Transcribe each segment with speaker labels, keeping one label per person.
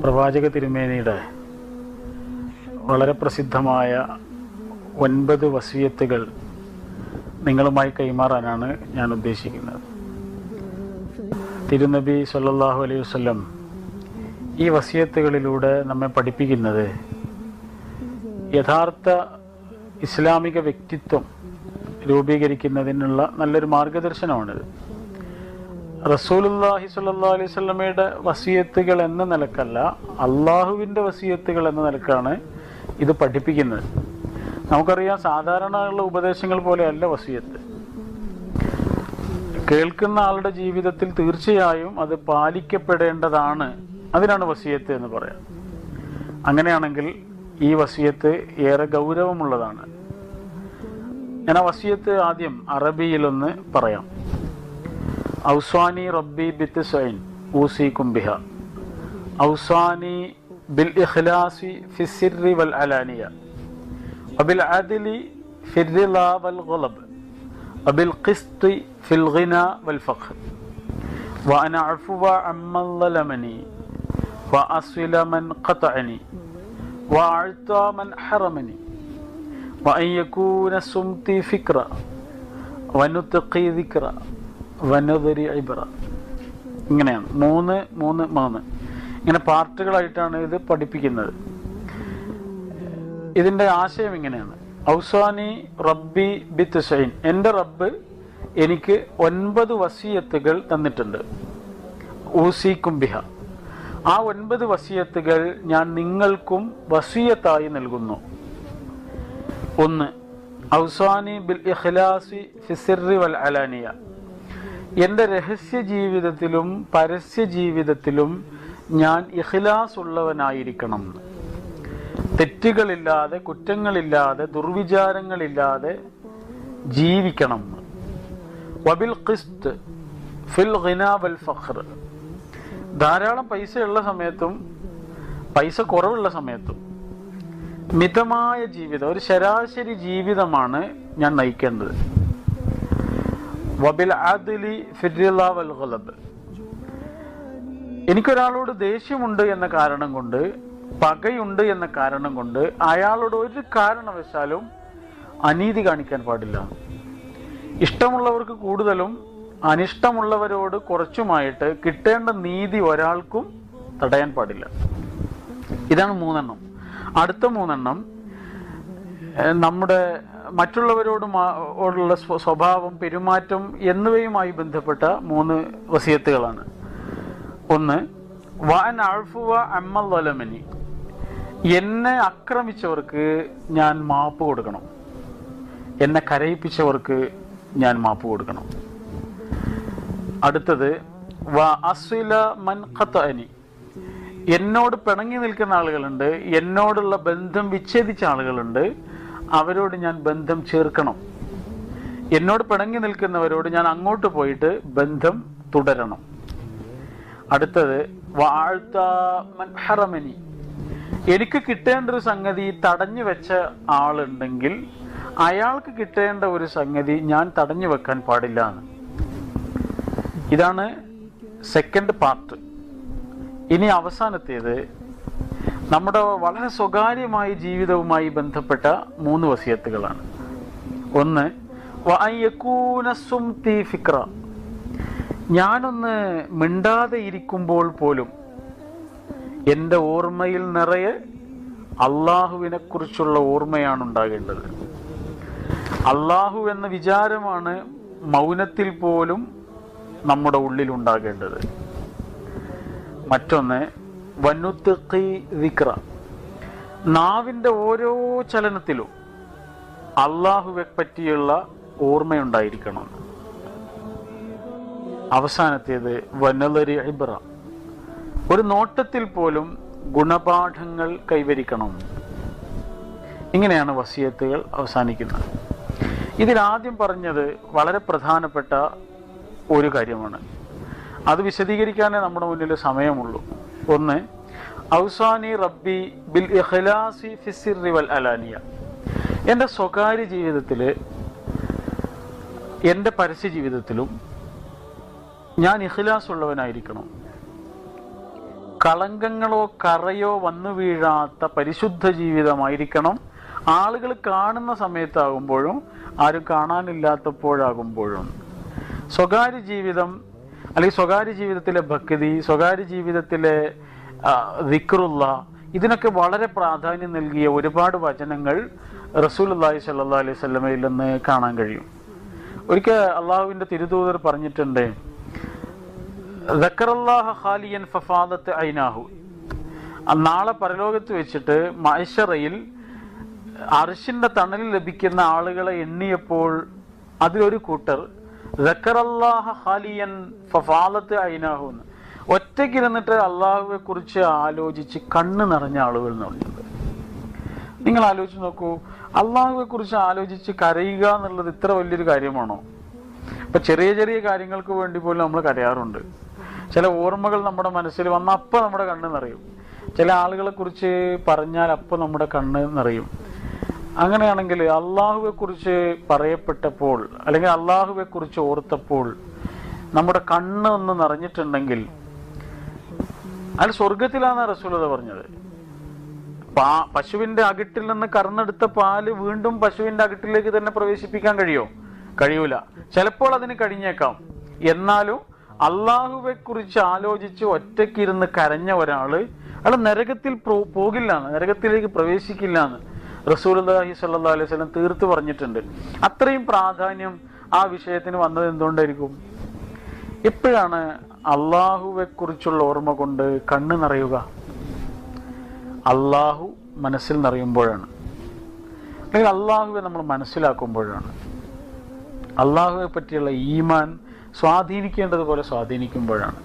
Speaker 1: പ്രവാചക തിരുമേനിയുടെ വളരെ പ്രസിദ്ധമായ 9 വസിയത്തുകൾ നിങ്ങളുമായി കൈമാറാനാണ് ഞാൻ ഉദ്ദേശിക്കുന്നത്. തിരുനബി സല്ലല്ലാഹു അലൈഹി വസല്ലം ഈ വസിയത്തുകളിലൂടെ നമ്മെ പഠിപ്പിക്കുന്നത് യഥാർത്ഥ ഇസ്ലാമിക വ്യക്തിത്വം രൂപീകരിക്കുന്നതിനുള്ള നല്ലൊരു മാർഗദർശനമാണിത്. റസൂലുള്ളാഹി സ്വല്ലല്ലാഹു അലൈഹി വസല്ലമയുടെ വസിയത്തുകൾ എന്ന നിലക്കല്ല, അള്ളാഹുവിൻ്റെ വസിയത്തുകൾ എന്ന നിലക്കാണ് ഇത് പഠിപ്പിക്കുന്നത്. നമുക്കറിയാം, സാധാരണയുള്ള ഉപദേശങ്ങൾ പോലെയല്ല വസിയത്ത്. കേൾക്കുന്ന ആളുടെ ജീവിതത്തിൽ തീർച്ചയായും അത് പാലിക്കപ്പെടേണ്ടതാണ്. അതിനാണ് വസിയത്ത് എന്ന് പറയാം. അങ്ങനെയാണെങ്കിൽ ഈ വസിയത്ത് ഏറെ ഗൗരവമുള്ളതാണ്. ഞാൻ ആ വസിയത്ത് ആദ്യം അറബിയിലൊന്ന് പറയാം. ഔസാനി റബ്ബി ബിത്ത്സൈൻ ഊസികും ബിഹ ഔസാനി ബിൽ ഇഖ്ലാസി ഫിസ്സിർരി വൽ അലാനിയ വബിൽ അദ്ലി ഫിർറിളാ വൽ ഗളബ് വബിൽ ഖിസ്തി ഫിൽ ഗിനാ വൽ ഫഖർ വഅന അഫ്വ അമ്മൻ ളലമനി വഅസ്വില മൻ ഖതഅനി വഅഅത മൻ ഹറമനി വഅൻ യകൂന സുംതി ഫിക്ര വനുത്ഖി ദിക്ര വനദരി ഇബ്ര. ഇങ്ങനെയാണ് 3 ഇങ്ങനെ പാർട്ടുകളായിട്ടാണ് ഇത് പഠിപ്പിക്കുന്നത്. ഇതിൻ്റെ ആശയം ഇങ്ങനെയാണ്. ഔസാനി റബ്ബി ബിത്ത്സൈൻ, എൻ്റെ റബ്ബ് എനിക്ക് 9 വസിയത്തുകൾ തന്നിട്ടുണ്ട്. ഊസികും ബിഹ, ആ 9 വസിയത്തുകൾ ഞാൻ നിങ്ങൾക്കും വസിയത്തായി നൽകുന്നു. 1. ഔസാനി ബിൽ ഇഖ്ലാസി ഫിസ്സിർരി വൽ അലാനിയ, എൻ്റെ രഹസ്യ ജീവിതത്തിലും പരസ്യ ജീവിതത്തിലും ഞാൻ ഇഖ്ലാസ് ഉള്ളവനായിരിക്കണം. തെറ്റുകളില്ലാതെ, കുറ്റങ്ങളില്ലാതെ, ദുർവിചാരങ്ങളില്ലാതെ ജീവിക്കണം. വബിൽ ഖിസ്ത് ഫിൽ ഗിനാ വൽ ഫഖർ, ധാരാളം പൈസയുള്ള സമയത്തും പൈസ കുറവുള്ള സമയത്തും മിതമായ ജീവിതം, ഒരു ശരാശരി ജീവിതമാണ് ഞാൻ നയിക്കേണ്ടത്. വബിൽ അദ്ലി ഫിർറിളാ വൽ ഗളബ്, എനിക്കൊരാളോട് ദേഷ്യമുണ്ട് എന്ന കാരണം കൊണ്ട്, പകയുണ്ട് എന്ന കാരണം കൊണ്ട് അയാളോട് ഒരു കാരണവശാലും അനീതി കാണിക്കാൻ പാടില്ല. ഇഷ്ടമുള്ളവർക്ക് കൂടുതലും അനിഷ്ടമുള്ളവരോട് കുറച്ചുമായിട്ട് കിട്ടേണ്ട നീതി ഒരാൾക്കും തടയാൻ പാടില്ല. ഇതാണ് 3. അടുത്ത 3 നമ്മുടെ മറ്റുള്ളവരോടുള്ള സ്വഭാവം, പെരുമാറ്റം എന്നിവയുമായി ബന്ധപ്പെട്ട 3 വസിയത്തുകളാണ്. 1. വഅൻ അഫ്വ അമ്മൻ ളലമനി, എന്നെ ആക്രമിച്ചവർക്ക് ഞാൻ മാപ്പ് കൊടുക്കണം. എന്നെ കരയിപ്പിച്ചവർക്ക് ഞാൻ മാപ്പ് കൊടുക്കണം. അടുത്തത് വഅസ്വില മൻ ഖതഅനി, എന്നോട് പിണങ്ങി നിൽക്കുന്ന ആളുകളുണ്ട്, എന്നോടുള്ള ബന്ധം വിച്ഛേദിച്ച ആളുകളുണ്ട്, അവരോട് ഞാൻ ബന്ധം ചേർക്കണം. എന്നോട് പിണങ്ങി നിൽക്കുന്നവരോട് ഞാൻ അങ്ങോട്ട് പോയിട്ട് ബന്ധം തുടരണം. അടുത്തത് വഅഅത മൻ ഹറമനി, എനിക്ക് കിട്ടേണ്ട ഒരു സംഗതി തടഞ്ഞു വെച്ച ആളുണ്ടെങ്കിൽ അയാൾക്ക് കിട്ടേണ്ട ഒരു സംഗതി ഞാൻ തടഞ്ഞു വെക്കാൻ പാടില്ല എന്ന്. ഇതാണ് 2nd പാർട്ട്. ഇനി അവസാനത്തേത് നമ്മുടെ വളരെ സ്വകാര്യമായ ജീവിതവുമായി ബന്ധപ്പെട്ട 3 വസിയത്തുകളാണ്. 1. വഅൻ യകൂന സുംതി ഫിക്ര, ഞാനൊന്ന് മിണ്ടാതെ ഇരിക്കുമ്പോൾ പോലും എൻ്റെ ഓർമ്മയിൽ നിറയെ അള്ളാഹുവിനെ കുറിച്ചുള്ള ഓർമ്മയാണ് ഉണ്ടാകേണ്ടത്. അള്ളാഹു എന്ന വിചാരമാണ് മൗനത്തിൽ പോലും നമ്മുടെ ഉള്ളിൽ ഉണ്ടാകേണ്ടത്. മറ്റൊന്ന് വനുത്ഖി ദിക്ര, നാവിൻ്റെ ഓരോ ചലനത്തിലും അള്ളാഹുവെ പറ്റിയുള്ള ഓർമ്മയുണ്ടായിരിക്കണം. അവസാനത്തേത് വനദരി ഇബ്ര, ഒരു നോട്ടത്തിൽ പോലും ഗുണപാഠങ്ങൾ കൈവരിക്കണം. ഇങ്ങനെയാണ് വസിയത്തുകൾ അവസാനിക്കുന്നത്. ഇതിലാദ്യം പറഞ്ഞത് വളരെ പ്രധാനപ്പെട്ട ഒരു കാര്യമാണ്. അത് വിശദീകരിക്കാനേ നമ്മുടെ മുന്നിൽ സമയമുള്ളൂ. 1. ഔസാനി റബ്ബി ബിൽ ഇഖ്ലാസി ഫിസ്സിർരി വൽ അലാനിയ, എൻ്റെ സ്വകാര്യ ജീവിതത്തിൽ, എൻ്റെ പരസ്യ ജീവിതത്തിലും ഞാൻ ഇഖ്ലാസ് ഉള്ളവനായിരിക്കണം. കളങ്കങ്ങളോ കറയോ വന്നു വീഴാത്ത പരിശുദ്ധ ജീവിതമായിരിക്കണം. ആളുകൾ കാണുന്ന സമയത്താകുമ്പോഴും ആരും കാണാനില്ലാത്തപ്പോഴാകുമ്പോഴും. സ്വകാര്യ ജീവിതം അല്ലെങ്കിൽ സ്വകാര്യ ജീവിതത്തിലെ ഭക്തി, സ്വകാര്യ ജീവിതത്തിലെ ദിക്റുള്ള, ഇതിനൊക്കെ വളരെ പ്രാധാന്യം നൽകിയ ഒരുപാട് വചനങ്ങൾ റസൂലുള്ളാഹി സ്വല്ലല്ലാഹു അലൈഹി വസല്ലമയിൽ നിന്ന് കാണാൻ കഴിയും. ഒരിക്കൽ അള്ളാഹുവിന്റെ തിരുദൂതർ പറഞ്ഞിട്ടുണ്ട്, ദക്കറല്ലാഹ ഖാലിയൻ ഫഫാദത്ത് ഐനാഹു. നാളെ പരലോകത്ത് വെച്ചിട്ട് മഅ്ശറയിൽ അർശിന്റെ തണലിൽ ലഭിക്കുന്ന ആളുകളെ എണ്ണിയപ്പോൾ അതിലൊരു കൂട്ടർ ദക്കറല്ലാഹ ഖാലിയൻ ഫഫാദത്ത് ഐനാഹു, ഒറ്റയ്ക്കിരുന്നിട്ട് അള്ളാഹുവെ കുറിച്ച് ആലോചിച്ച് കണ്ണ് നിറഞ്ഞ ആളുകൾ എന്ന് പറഞ്ഞത്. നിങ്ങൾ ആലോചിച്ച് നോക്കൂ, അള്ളാഹുവെ കുറിച്ച് ആലോചിച്ച് കരയുക എന്നുള്ളത് ഇത്ര വലിയൊരു കാര്യമാണോ? ഇപ്പൊ ചെറിയ ചെറിയ കാര്യങ്ങൾക്ക് വേണ്ടി പോലും നമ്മൾ കരയാറുണ്ട്. ചില ഓർമ്മകൾ നമ്മുടെ മനസ്സിൽ വന്ന അപ്പം നമ്മുടെ കണ്ണ് നിറയും. ചില ആളുകളെ കുറിച്ച് പറഞ്ഞാൽ അപ്പം നമ്മുടെ കണ്ണ് നിറയും. അങ്ങനെയാണെങ്കിൽ അള്ളാഹുവെ കുറിച്ച് പറയപ്പെട്ടപ്പോൾ അല്ലെങ്കിൽ അള്ളാഹുവെ കുറിച്ച് ഓർത്തപ്പോൾ നമ്മുടെ കണ്ണ് ഒന്ന് നിറഞ്ഞിട്ടുണ്ടെങ്കിൽ അത് സ്വർഗത്തിലാണ് റസൂലുള്ളാഹി പറഞ്ഞത്. പശുവിന്റെ അകിട്ടിൽ നിന്ന് കറന്നെടുത്ത പാല് വീണ്ടും പശുവിന്റെ അകിട്ടിലേക്ക് തന്നെ പ്രവേശിപ്പിക്കാൻ കഴിയൂല. ചിലപ്പോൾ അതിന് കഴിഞ്ഞേക്കാം. എന്നാലും അള്ളാഹുവെ കുറിച്ച് ആലോചിച്ച് ഒറ്റയ്ക്കിരുന്ന് കരഞ്ഞ ഒരാള് അയാൾ നരകത്തിൽ പോകില്ല, നരകത്തിലേക്ക് പ്രവേശിക്കില്ല എന്ന് റസൂലുള്ളാഹി സ്വല്ലല്ലാഹു അലൈഹി വസല്ലം തീർത്തു പറഞ്ഞിട്ടുണ്ട്. അത്രയും പ്രാധാന്യം ആ വിഷയത്തിന് വന്നത് എന്തുകൊണ്ടായിരിക്കും? എപ്പോഴാണ് അള്ളാഹുവെ കുറിച്ചുള്ള ഓർമ്മ കൊണ്ട് കണ്ണ് നിറയുക? അള്ളാഹു മനസ്സിൽ നിറയുമ്പോഴാണ്, അല്ലെങ്കിൽ അള്ളാഹുവെ നമ്മൾ മനസ്സിലാക്കുമ്പോഴാണ്, അള്ളാഹുവെ പറ്റിയുള്ള ഈമാൻ സ്വാധീനിക്കേണ്ടതുപോലെ സ്വാധീനിക്കുമ്പോഴാണ്.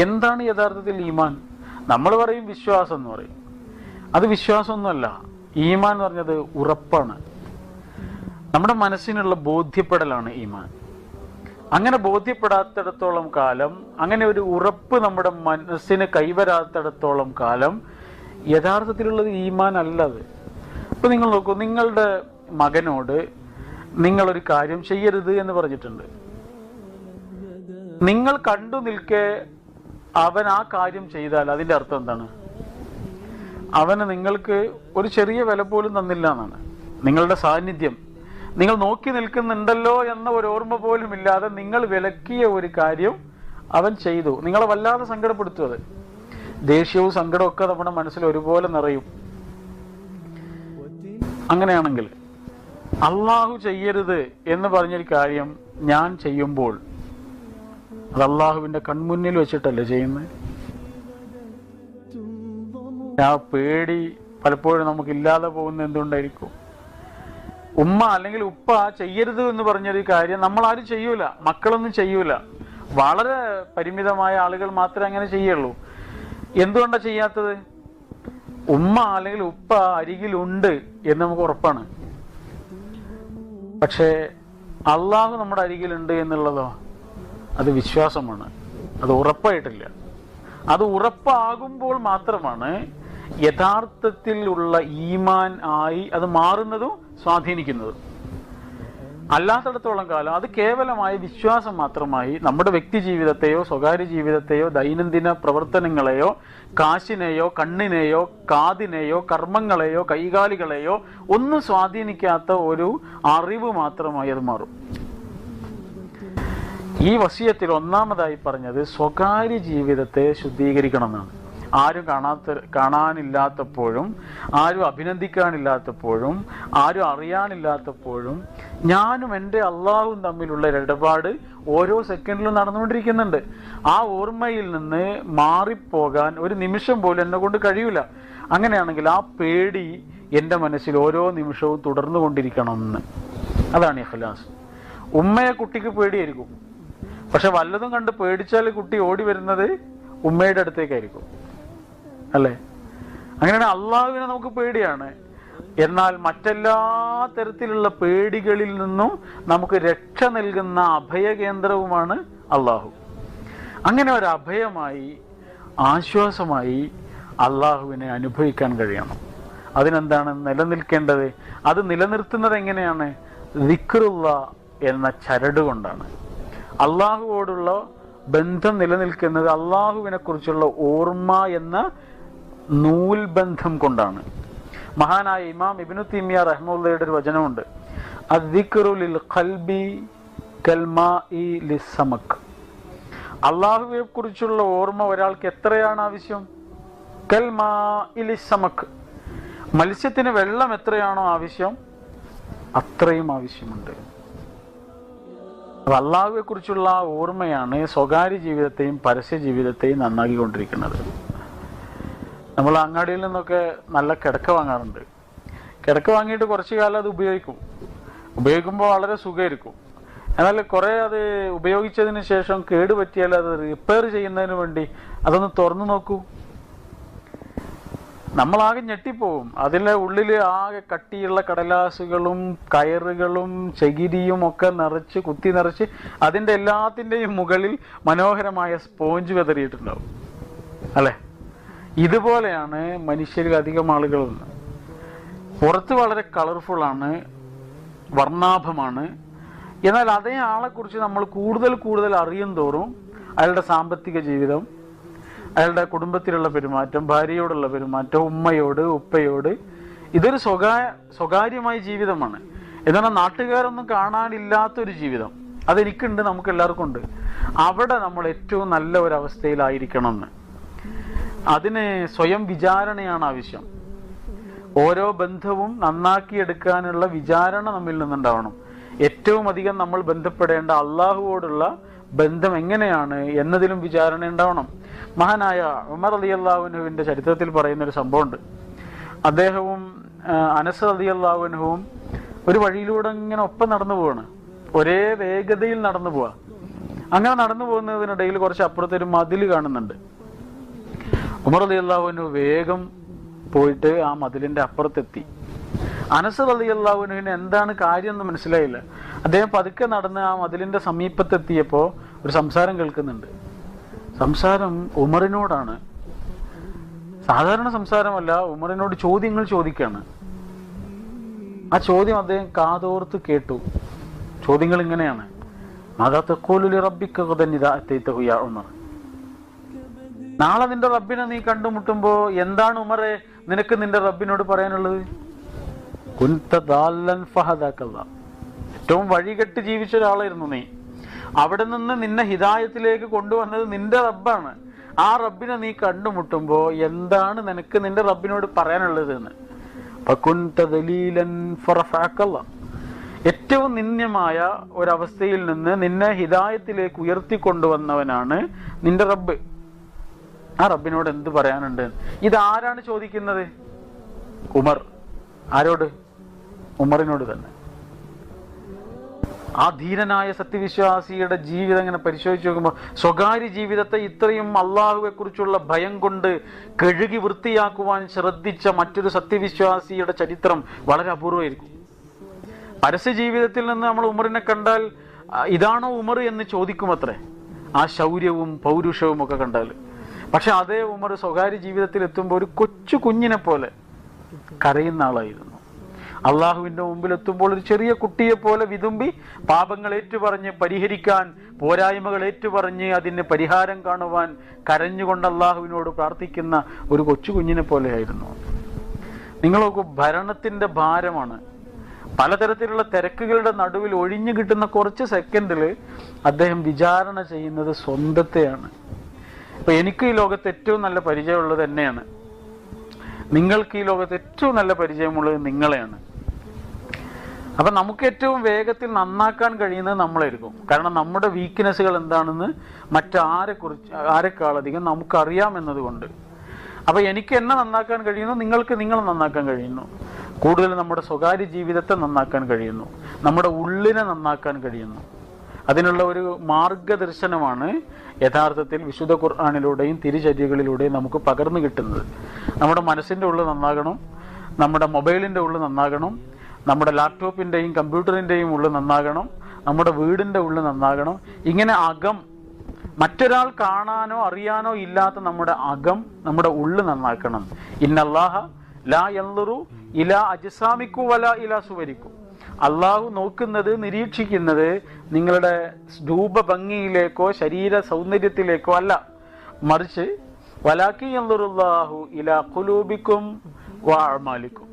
Speaker 1: എന്താണ് യഥാർത്ഥത്തിൽ ഈമാൻ? നമ്മൾ പറയും വിശ്വാസം എന്ന് പറയും. അത് വിശ്വാസമൊന്നുമല്ല. ഈമാൻ എന്ന് പറഞ്ഞത് ഉറപ്പാണ്. നമ്മുടെ മനസ്സിനുള്ള ബോധ്യപ്പെടലാണ് ഈമാൻ. അങ്ങനെ ബോധ്യപ്പെടാത്തിടത്തോളം കാലം, അങ്ങനെ ഒരു ഉറപ്പ് നമ്മുടെ മനസ്സിന് കൈവരാത്തിടത്തോളം കാലം യഥാർത്ഥത്തിലുള്ളത് ഈമാൻ അല്ലത്. ഇപ്പൊ നിങ്ങൾ നോക്കൂ, നിങ്ങളുടെ മകനോട് നിങ്ങളൊരു കാര്യം ചെയ്യരുത് എന്ന് പറഞ്ഞിട്ടുണ്ട്. നിങ്ങൾ കണ്ടു നിൽക്കെ അവൻ ആ കാര്യം ചെയ്താൽ അതിന്റെ അർത്ഥം എന്താണ്? അവന് നിങ്ങൾക്ക് ഒരു ചെറിയ വില പോലും തന്നില്ല എന്നാണ്. നിങ്ങളുടെ സാന്നിധ്യം, നിങ്ങൾ നോക്കി നിൽക്കുന്നുണ്ടല്ലോ എന്ന ഒരു ഓർമ്മ പോലും ഇല്ലാതെ നിങ്ങൾ വിലക്കിയ ഒരു കാര്യം അവൻ ചെയ്തു. നിങ്ങളെ വല്ലാതെ സങ്കടപ്പെടുത്തും. അത് ദേഷ്യവും സങ്കടവും ഒക്കെ നമ്മുടെ മനസ്സിൽ ഒരുപോലെ നിറയും. അങ്ങനെയാണെങ്കിൽ അള്ളാഹു ചെയ്യരുത് എന്ന് പറഞ്ഞൊരു കാര്യം ഞാൻ ചെയ്യുമ്പോൾ അത് അള്ളാഹുവിന്റെ കൺമുന്നിൽ വെച്ചിട്ടല്ലേ ചെയ്യുന്നത്? ആ പേടി പലപ്പോഴും നമുക്കില്ലാതെ പോകുന്ന എന്തുകൊണ്ടായിരിക്കും? ഉമ്മ അല്ലെങ്കിൽ ഉപ്പ ചെയ്യരുത് എന്ന് പറഞ്ഞൊരു കാര്യം നമ്മൾ ആരും ചെയ്യൂല, മക്കളൊന്നും ചെയ്യൂല. വളരെ പരിമിതമായ ആളുകൾ മാത്രമേ അങ്ങനെ ചെയ്യുള്ളൂ. എന്തുകൊണ്ടാണ് ചെയ്യാത്തത്? ഉമ്മ അല്ലെങ്കിൽ ഉപ്പ അരികിലുണ്ട് എന്ന് നമുക്ക് ഉറപ്പാണ്. പക്ഷേ അള്ളാഹു നമ്മുടെ അരികിലുണ്ട് എന്നുള്ളതോ അത് വിശ്വാസമാണ്, അത് ഉറപ്പായിട്ടില്ല. അത് ഉറപ്പാകുമ്പോൾ മാത്രമാണ് യഥാർത്ഥത്തിലുള്ള ഈമാൻ ആയി അത് മാറുന്നതും സ്വാധീനിക്കുന്നതും. അല്ലാത്തിടത്തോളം കാലം അത് കേവലമായ വിശ്വാസം മാത്രമായി നമ്മുടെ വ്യക്തി ജീവിതത്തെയോ സ്വകാര്യ ജീവിതത്തെയോ ദൈനംദിന പ്രവർത്തനങ്ങളെയോ കാശിനെയോ കണ്ണിനെയോ കാതിനെയോ കർമ്മങ്ങളെയോ കൈകാലികളെയോ ഒന്നും സ്വാധീനിക്കാത്ത ഒരു അറിവ് മാത്രമായി അത് മാറും. ഈ വസിയത്തിൽ ഒന്നാമതായി പറഞ്ഞത് സ്വകാര്യ ജീവിതത്തെ ശുദ്ധീകരിക്കണം എന്നാണ്. ആരും കാണാനില്ലാത്തപ്പോഴും ആരും അഭിനന്ദിക്കാനില്ലാത്തപ്പോഴും ആരും അറിയാനില്ലാത്തപ്പോഴും ഞാനും എൻ്റെ അള്ളാഹുവും തമ്മിലുള്ള ഇടപാട് ഓരോ സെക്കൻഡിലും നടന്നുകൊണ്ടിരിക്കുന്നുണ്ട്. ആ ഓർമ്മയിൽ നിന്ന് മാറിപ്പോകാൻ ഒരു നിമിഷം പോലും എന്നെ കൊണ്ട് കഴിയൂല. അങ്ങനെയാണെങ്കിൽ ആ പേടി എൻ്റെ മനസ്സിൽ ഓരോ നിമിഷവും തുടർന്നു കൊണ്ടിരിക്കണമെന്ന്. അതാണ് ഇഖ്ലാസ്. ഉമ്മയെ കുട്ടിക്ക് പേടിയായിരിക്കും, പക്ഷെ വല്ലതും കണ്ട് പേടിച്ചാൽ കുട്ടി ഓടി വരുന്നത് ഉമ്മയുടെ അടുത്തേക്കായിരിക്കും, അല്ലേ? അങ്ങനെയാണ് അള്ളാഹുവിനെ നമുക്ക് പേടിയാണ്. എന്നാൽ മറ്റെല്ലാ തരത്തിലുള്ള പേടികളിൽ നിന്നും നമുക്ക് രക്ഷ നൽകുന്ന അഭയകേന്ദ്രവുമാണ് അള്ളാഹു. അങ്ങനെ ഒരു അഭയമായി ആശ്വാസമായി അള്ളാഹുവിനെ അനുഭവിക്കാൻ കഴിയണം. അതിനെന്താണ് നിലനിൽക്കേണ്ടത്? അത് നിലനിർത്തുന്നത് എങ്ങനെയാണ്? ദിക്റുള്ള എന്ന ചരട് കൊണ്ടാണ്. അള്ളാഹുവോടുള്ള ബന്ധം നിലനിൽക്കുന്നത് അള്ളാഹുവിനെ കുറിച്ചുള്ള ഓർമ്മ എന്ന നൂൽ ബന്ധം കൊണ്ടാണ്. മഹാനായ ഇമാം ഇബ്നു തൈമിയ്യ റഹ്മത്തുള്ളാഹിയുടെ ഒരു വചനമുണ്ട്, അദ്ദിക്റു ലിൽ ഖൽബി കൽമാഇ ലിസ്സമക്. അള്ളാഹുവിനെ കുറിച്ചുള്ള ഓർമ്മ ഒരാൾക്ക് എത്രയാണ് ആവശ്യം? കൽമാഇ ലിസ്സമക്. മത്സ്യത്തിന് വെള്ളം എത്രയാണോ ആവശ്യം അത്രയും ആവശ്യമുണ്ട്. അള്ളാഹുവെ കുറിച്ചുള്ള ഓർമ്മയാണ് സ്വകാര്യ ജീവിതത്തെയും പരസ്യ ജീവിതത്തെയും നന്നാക്കിക്കൊണ്ടിരിക്കുന്നത്. നമ്മൾ അങ്ങാടിയിൽ നിന്നൊക്കെ നല്ല കിടക്ക വാങ്ങാറുണ്ട്. കിടക്ക വാങ്ങിയിട്ട് കുറച്ചു കാലം അത് ഉപയോഗിക്കുമ്പോൾ വളരെ സുഖമായിരിക്കും. എന്നാൽ കുറേ അത് ഉപയോഗിച്ചതിന് ശേഷം കേടുപറ്റിയാൽ അത് റിപ്പയർ ചെയ്യുന്നതിന് വേണ്ടി അതൊന്ന് തുറന്നു നോക്കൂ. നമ്മളാകെ ഞെട്ടിപ്പോവും. അതിലെ ഉള്ളിൽ ആകെ കട്ടിയുള്ള കടലാസുകളും കയറുകളും ചകിരിയും ഒക്കെ കുത്തി നിറച്ച് അതിൻ്റെ എല്ലാത്തിൻ്റെയും മുകളിൽ മനോഹരമായ സ്പോഞ്ച് വിതറിയിട്ടുണ്ടാവും അല്ലേ? ഇതുപോലെയാണ് മനുഷ്യരിൽ അധികം ആളുകളും. പുറത്ത് വളരെ കളർഫുള്ളാണ്, വർണ്ണാഭമാണ്. എന്നാൽ അതേ ആളെക്കുറിച്ച് നമ്മൾ കൂടുതൽ അറിയും തോറും അയാളുടെ സാമ്പത്തിക ജീവിതം, അയാളുടെ കുടുംബത്തിലുള്ള പെരുമാറ്റം, ഭാര്യയോടുള്ള പെരുമാറ്റം, ഉമ്മയോട് ഉപ്പയോട്, ഇതൊരു സ്വകാര്യമായ ജീവിതമാണ്. എന്നാൽ നാട്ടുകാരൊന്നും കാണാനില്ലാത്തൊരു ജീവിതം അതെനിക്കുണ്ട്, നമുക്ക് എല്ലാവർക്കും ഉണ്ട്. അവിടെ നമ്മൾ ഏറ്റവും നല്ല ഒരവസ്ഥയിലായിരിക്കണം എന്ന്. അതിന് സ്വയം വിചാരണയാണ് ആവശ്യം. ഓരോ ബന്ധവും നന്നാക്കിയെടുക്കാനുള്ള വിചാരണ നമ്മിൽ നിന്നുണ്ടാവണം. ഏറ്റവും അധികം നമ്മൾ ബന്ധപ്പെടേണ്ട അള്ളാഹുവോടുള്ള ബന്ധം എങ്ങനെയാണ് എന്നതിലും വിചാരണ ഉണ്ടാവണം. മഹാനായ ഉമർ റളിയല്ലാഹു അൻഹുവിന്റെ ചരിത്രത്തിൽ പറയുന്ന ഒരു സംഭവമുണ്ട്. അദ്ദേഹവും അനസ് റളിയല്ലാഹു അൻഹുവും ഒരു വഴിയിലൂടെ ഇങ്ങനെ ഒപ്പം നടന്നു പോവാണ്. ഒരേ വേഗതയിൽ നടന്നു പോവാ. അങ്ങനെ നടന്നു പോകുന്നതിനിടയിൽ കുറച്ച് അപ്പുറത്തൊരു മതിൽ കാണുന്നുണ്ട്. ഉമർ റളിയല്ലാഹു അൻഹു വേഗം പോയിട്ട് ആ മതിലിന്റെ അപ്പുറത്തെത്തി. അനസ് റളിയല്ലാഹു അൻഹുവിന് എന്താണ് കാര്യം എന്ന് മനസ്സിലായില്ല. അദ്ദേഹം പതുക്കെ നടന്ന് ആ മതിലിന്റെ സമീപത്തെത്തിയപ്പോൾ ഒരു സംസാരം കേൾക്കുന്നുണ്ട്. സംസാരം ഉമറിനോടാണ്. സാധാരണ സംസാരമല്ല, ഉമറിനോട് ചോദ്യങ്ങൾ ചോദിക്കാണ്. ആ ചോദ്യം അദ്ദേഹം കാതോർത്ത് കേട്ടു. ചോദ്യങ്ങൾ ഇങ്ങനെയാണ്: മാദാ തഖൂലു ലിറബ്ബിക ഗദൻ ഇദാ അതൈതഹു യാ ഉമർ. നാളെ നിന്റെ റബ്ബിനെ നീ കണ്ടുമുട്ടുമ്പോ എന്താണ് ഉമറെ നിനക്ക് നിന്റെ റബ്ബിനോട് പറയാനുള്ളത്? കുൻത ദാല്ലൻ ഫഹദാകല്ലാ. ഏറ്റവും വഴികെട്ട് ജീവിച്ച ഒരാളായിരുന്നു നീ. അവിടെ നിന്ന് നിന്നെ ഹിദായത്തിലേക്ക് കൊണ്ടുവന്നത് നിന്റെ റബ്ബാണ്. ആ റബ്ബിനെ നീ കണ്ടുമുട്ടുമ്പോ എന്താണ് നിനക്ക് നിന്റെ റബ്ബിനോട് പറയാനുള്ളത് എന്ന്. ഫകുൻത ദലീലൻ ഫറഫഅകല്ലാ. ഏറ്റവും നിന്ദ്യമായ ഒരവസ്ഥയിൽ നിന്ന് നിന്നെ ഹിദായത്തിലേക്ക് ഉയർത്തിക്കൊണ്ടുവന്നവനാണ് നിന്റെ റബ്ബ്. ആ റബ്ബിനോട് എന്ത് പറയാനുണ്ട്? ഇതാരാണ് ചോദിക്കുന്നത്? ഉമർ. ആരോട്? ഉമറിനോട് തന്നെ. ആ ധീരനായ സത്യവിശ്വാസിയുടെ ജീവിതം ഇങ്ങനെ പരിശോധിച്ച് നോക്കുമ്പോൾ സ്വകാര്യ ജീവിതത്തെ ഇത്രയും അള്ളാഹുവെ കുറിച്ചുള്ള ഭയം കൊണ്ട് കഴുകി വൃത്തിയാക്കുവാൻ ശ്രദ്ധിച്ച മറ്റൊരു സത്യവിശ്വാസിയുടെ ചരിത്രം വളരെ അപൂർവമായിരിക്കും. പരസ്യ ജീവിതത്തിൽ നിന്ന് നമ്മൾ ഉമറിനെ കണ്ടാൽ ഇതാണോ ഉമർ എന്ന് ചോദിക്കുമത്രേ, ആ ശൗര്യവും പൗരുഷവും ഒക്കെ കണ്ടാൽ. പക്ഷെ അതേ ഉമർ സ്വകാര്യ ജീവിതത്തിൽ എത്തുമ്പോൾ ഒരു കൊച്ചു കുഞ്ഞിനെ പോലെ കരയുന്ന ആളായിരുന്നു. അള്ളാഹുവിന്റെ മുമ്പിൽ എത്തുമ്പോൾ ഒരു ചെറിയ കുട്ടിയെ പോലെ വിതുമ്പി പാപങ്ങൾ ഏറ്റുപറഞ്ഞ് പരിഹരിക്കാൻ, പോരായ്മകൾ ഏറ്റുപറഞ്ഞ് അതിന് പരിഹാരം കാണുവാൻ കരഞ്ഞുകൊണ്ട് അള്ളാഹുവിനോട് പ്രാർത്ഥിക്കുന്ന ഒരു കൊച്ചു കുഞ്ഞിനെ പോലെയായിരുന്നു. നിങ്ങളൊക്കെ ഭരണത്തിന്റെ ഭാരമാണ്. പലതരത്തിലുള്ള തിരക്കുകളുടെ നടുവിൽ ഒഴിഞ്ഞു കിട്ടുന്ന കുറച്ച് സെക്കൻഡിൽ അദ്ദേഹം വിചാരണ ചെയ്യുന്നത് സ്വന്തത്തെയാണ്. അപ്പൊ എനിക്ക് ഈ ലോകത്ത് ഏറ്റവും നല്ല പരിചയമുള്ളത് എന്നെയാണ്. നിങ്ങൾക്ക് ഈ ലോകത്ത് ഏറ്റവും നല്ല പരിചയമുള്ളത് നിങ്ങളെയാണ്. അപ്പൊ നമുക്ക് ഏറ്റവും വേഗത്തിൽ നന്നാക്കാൻ കഴിയുന്നത് നമ്മളായിരിക്കും. കാരണം നമ്മുടെ വീക്ക്നെസ്സുകൾ എന്താണെന്ന് ആരെക്കാളധികം നമുക്കറിയാം എന്നതുകൊണ്ട്. അപ്പൊ എനിക്ക് എന്നെ നന്നാക്കാൻ കഴിയുന്നു, നിങ്ങൾക്ക് നിങ്ങളെ നന്നാക്കാൻ കഴിയുന്നു. കൂടുതൽ നമ്മുടെ സ്വകാര്യ ജീവിതത്തെ നന്നാക്കാൻ കഴിയുന്നു, നമ്മുടെ ഉള്ളിനെ നന്നാക്കാൻ കഴിയുന്നു. അതിനുള്ള ഒരു മാർഗദർശനമാണ് യഥാർത്ഥത്തിൽ വിശുദ്ധ ഖുർആനിലൂടെയും തിരുചര്യകളിലൂടെയും നമുക്ക് പകർന്നു കിട്ടുന്നത്. നമ്മുടെ മനസ്സിൻ്റെ ഉള്ളിൽ നന്നാകണം, നമ്മുടെ മൊബൈലിൻ്റെ ഉള്ളിൽ നന്നാകണം, നമ്മുടെ ലാപ്ടോപ്പിൻ്റെയും കമ്പ്യൂട്ടറിൻ്റെയും ഉള്ളിൽ നന്നാകണം, നമ്മുടെ വീടിൻ്റെ ഉള്ളിൽ നന്നാകണം. ഇങ്ങനെ അകം, മറ്റൊരാൾ കാണാനോ അറിയാനോ ഇല്ലാത്ത നമ്മുടെ അകം, നമ്മുടെ ഉള്ളിൽ നന്നാക്കണം. ഇന്നല്ലാഹ ലാ യൻദുറു ഇലാ അജ്സാമിക്കും വലാ ഇലാ സുവരിക്കും. അള്ളാഹു നോക്കുന്നത്, നിരീക്ഷിക്കുന്നത് നിങ്ങളുടെ രൂപഭംഗിയിലേക്കോ ശരീര സൗന്ദര്യത്തിലേക്കോ അല്ല, മറിച്ച് വലാകിൻ യൻദുറുല്ലാഹു ഇലാ ഖുലൂബിക്കും വഅഅമാലിക്കും.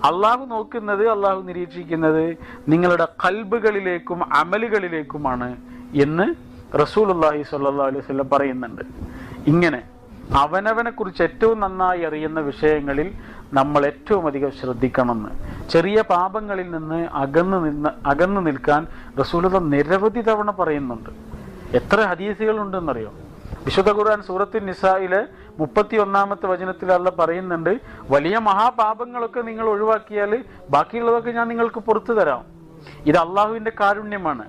Speaker 1: അള്ളാഹു നോക്കുന്നത്, അള്ളാഹു നിരീക്ഷിക്കുന്നത് നിങ്ങളുടെ ഖൽബുകളിലേക്കും അമലുകളിലേക്കുമാണ് എന്ന് റസൂലുള്ളാഹി സ്വല്ലല്ലാഹു അലൈഹി വസല്ലം പറയുന്നുണ്ട്. ഇങ്ങനെ അവനവനെ കുറിച്ച് ഏറ്റവും നന്നായി അറിയുന്ന വിഷയങ്ങളിൽ നമ്മൾ ഏറ്റവും അധികം ശ്രദ്ധിക്കണമെന്ന്, ചെറിയ പാപങ്ങളിൽ നിന്ന് അകന്നു നിൽക്കാൻ റസൂലുള്ളാഹി നിരവധി തവണ പറയുന്നുണ്ട്. എത്ര ഹദീസുകൾ ഉണ്ടെന്നറിയോ? വിശുദ്ധ ഖുർആൻ സൂറത്തുൻ നിസായിലെ 31-ാമത്തെ വചനത്തിൽ അല്ലാഹ് പറയുന്നുണ്ട്, വലിയ മഹാപാപങ്ങളൊക്കെ നിങ്ങൾ ഒഴിവാക്കിയാൽ ബാക്കിയുള്ളതൊക്കെ ഞാൻ നിങ്ങൾക്ക് പുറത്തു തരാം. ഇത് അള്ളാഹുവിന്റെ കാരുണ്യമാണ്,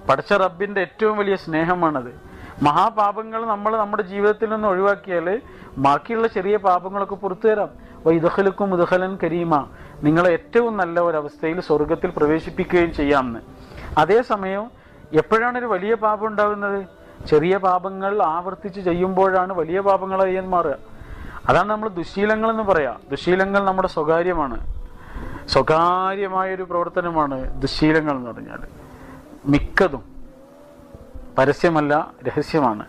Speaker 1: പടച്ച റബ്ബിന്റെ ഏറ്റവും വലിയ സ്നേഹമാണത്. മഹാപാപങ്ങൾ നമ്മൾ നമ്മുടെ ജീവിതത്തിൽ നിന്ന് ഒഴിവാക്കിയാൽ ബാക്കിയുള്ള ചെറിയ പാപങ്ങളൊക്കെ പുറത്തു തരാം. വൈദഖലുക്കും മുദ്ഖലൻ കരീമ, നിങ്ങളെ ഏറ്റവും നല്ല ഒരവസ്ഥയിൽ സ്വർഗത്തിൽ പ്രവേശിപ്പിക്കുകയും ചെയ്യാമെന്ന്. അതേസമയം എപ്പോഴാണ് ഒരു വലിയ പാപം ഉണ്ടാകുന്നത്? ചെറിയ പാപങ്ങൾ ആവർത്തിച്ച് ചെയ്യുമ്പോഴാണ് വലിയ പാപങ്ങളായി മാറുക. അതാണ് നമ്മൾ ദുശ്ശീലങ്ങൾ എന്ന് പറയാം. ദുശ്ശീലങ്ങൾ നമ്മുടെ സ്വകാര്യമായൊരു പ്രവർത്തനമാണ് ദുശ്ശീലങ്ങൾ എന്ന് പറഞ്ഞാൽ. മിക്കതും പരസ്യമല്ല, രഹസ്യമാണ്.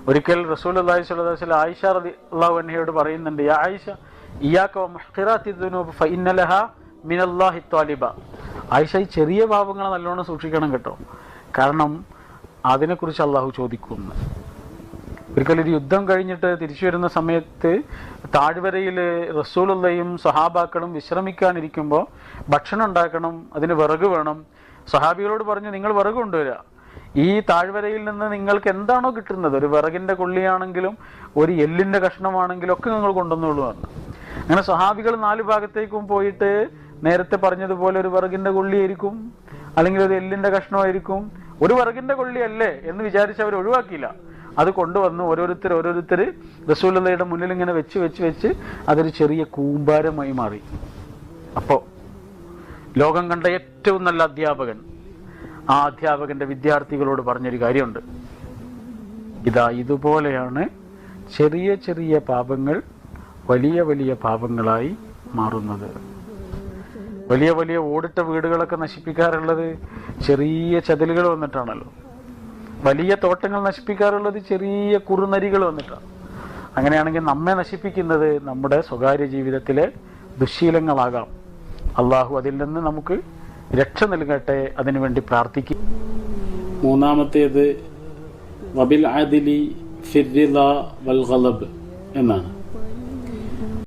Speaker 1: ഒരിക്കൽ റസൂലുള്ളാഹി സ്വല്ലല്ലാഹു അലൈഹി വസല്ലം ആയിഷ റളിയല്ലാഹു അൻഹയോട് പറയുന്നുണ്ട്, യാ ആയിഷ ഇയ്യാക വമുഹ്ഖിറാത്തി ദുനൂബ് ഫഇന്ന ലഹാ മിനല്ലാഹി ത്വാലിബ. ആയിഷ, ഈ ചെറിയ പാപങ്ങളെ നല്ലോണം സൂക്ഷിക്കണം കേട്ടോ, കാരണം അതിനെക്കുറിച്ച് അള്ളാഹു ചോദിക്കുന്നു. ഒരിക്കലൊരു യുദ്ധം കഴിഞ്ഞിട്ട് തിരിച്ചു വരുന്ന സമയത്ത് താഴ്വരയിൽ റസൂലുള്ളയും സഹാബാക്കളും വിശ്രമിക്കാനിരിക്കുമ്പോൾ ഭക്ഷണം ഉണ്ടാക്കണം, അതിന് വിറക് വേണം. സഹാബികളോട് പറഞ്ഞു, നിങ്ങൾ വിറക് കൊണ്ടുവരിക, ഈ താഴ്വരയിൽ നിന്ന് നിങ്ങൾക്ക് എന്താണോ കിട്ടുന്നത്, ഒരു വിറകിന്റെ കൊള്ളിയാണെങ്കിലും ഒരു എല്ലിന്റെ കഷ്ണമാണെങ്കിലും ഒക്കെ നിങ്ങൾ കൊണ്ടുവന്നോളൂ പറഞ്ഞു. അങ്ങനെ സഹാബികൾ 4 ഭാഗത്തേക്കും പോയിട്ട് നേരത്തെ പറഞ്ഞതുപോലെ ഒരു വിറകിന്റെ കൊള്ളിയായിരിക്കും, അല്ലെങ്കിൽ ഒരു എല്ലിന്റെ കഷ്ണമായിരിക്കും. ഒരു വിറകിന്റെ കൊള്ളിയല്ലേ എന്ന് വിചാരിച്ച് അവർ ഒഴിവാക്കിയില്ല, അത് കൊണ്ടുവന്ന് ഓരോരുത്തർ റസൂലുള്ളാഹിയുടെ മുന്നിൽ ഇങ്ങനെ വെച്ച് അതൊരു ചെറിയ കൂമ്പാരമായി മാറി. അപ്പോ ലോകം കണ്ട ഏറ്റവും നല്ല അധ്യാപകൻ, ആ അധ്യാപകന്റെ വിദ്യാർത്ഥികളോട് പറഞ്ഞൊരു കാര്യമുണ്ട്, ഇതുപോലെയാണ് ചെറിയ ചെറിയ പാപങ്ങൾ വലിയ വലിയ പാപങ്ങളായി മാറുന്നത്. വലിയ വലിയ ഓടിട്ട വീടുകളൊക്കെ നശിപ്പിക്കാറുള്ളത് ചെറിയ ചതിലുകൾ വന്നിട്ടാണല്ലോ. വലിയ തോട്ടങ്ങൾ നശിപ്പിക്കാറുള്ളത് ചെറിയ കുറുനരികൾ വന്നിട്ടാണ്. അങ്ങനെയാണെങ്കിൽ നമ്മെ നശിപ്പിക്കുന്നത് നമ്മുടെ സ്വകാര്യ ജീവിതത്തിലെ ദുശ്ശീലങ്ങളാകാം. അള്ളാഹു അതിൽ നിന്ന് നമുക്ക് രക്ഷ നൽകട്ടെ, അതിനുവേണ്ടി പ്രാർത്ഥിക്കും. മൂന്നാമത്തേത് വബിൽ അദ്ലി ഫിർ റിള വൽ ഗളബ് എന്നാണ്.